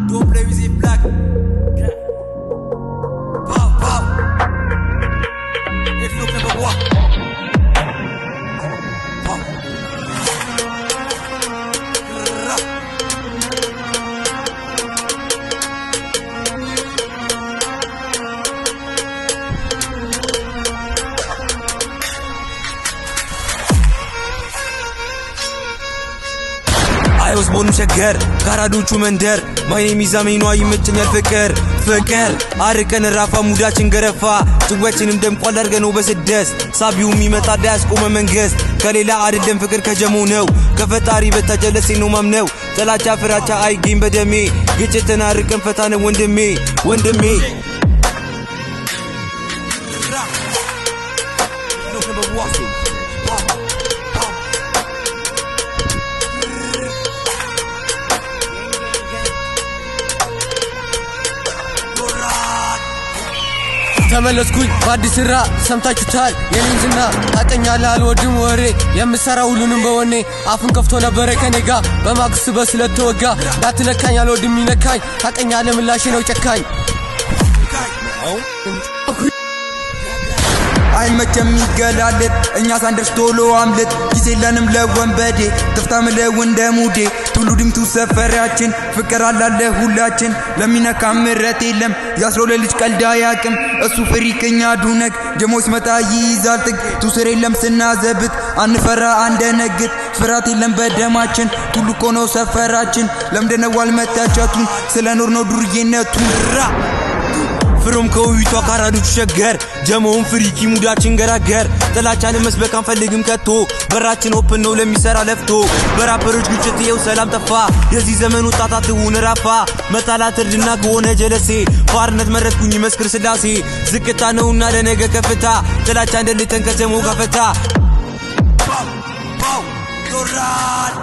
Don't play with it black. Pow, pow. If look never walk. Pow. I was born ሸገር ካራዶቹ መንደር My name is አሜኗ ይመቸኛል ፍቅር አርቀን ራፋ ሙዳችን ገረፋ ጭጓችንም ደምቋል አርገነው በስደስ ሳቢው የሚመጣ ዳያስቆመ መንግስት ከሌላ አይደለም ፍቅር ከጀሞ ነው ከፈጣሪ በታጀለሴ ነው ማምነው ጥላቻ ፍራቻ አይገኝ በደሜ ግጭትን አርቀን ፈታነ ወንድሜ ተመለስኩኝ በአዲስ ስራ ሰምታችሁታል የኔንዝና ታቀኛለ አልወድም ወሬ የምሰራ ሁሉንም በወኔ አፉን ከፍቶ ነበር ከኔጋ በማግስት በስለተወጋ ዳትለካኝ አልወድም ይነካኝ ታቀኛለ ምላሽ ነው ጨካኝ አይመቸም ይገላልጥ እኛ ሳንደርስ ቶሎ አምልጥ ጊዜለንም ለወንበዴ ተፍታምለው እንደሙዴ ቱሉ ድምቱ ሰፈራችን ፍቅር አላለ ሁላችን ለሚነካ ምረት የለም ያስሮለ ልጅ ቀልዳ ያቅም እሱ ፍሪከኛ ዱነክ ጀሞስ መጣ ይይዛል ጥግ ቱስር የለም ስናዘብት አንፈራ አንደነግጥ ፍራት የለም በደማችን ሁሉ ኮኖ ሰፈራችን ለምደነው አልመታቻቱን ስለኖር ነው ዱርዬነቱን ፍሮም ከውይቷ ካራዶቹ ሸገር ጀሞውን ፍሪኪ ሙዳችን ገራገር ጥላቻን መስበክ አንፈልግም ከቶ በራችን ኦፕን ነው ለሚሰራ ለፍቶ በራፐሮች ግጭት ይው ሰላም ጠፋ የዚህ ዘመን ወጣታት ሆነ ራፋ መጣላት እርድና ከሆነ ጀለሴ ፋርነት መረጥኩኝ መስክር ስላሴ ዝቅታ ነውና ለነገ ከፍታ ጥላቻ እንደልተን ከጀሞ ጋፈታ ዶራል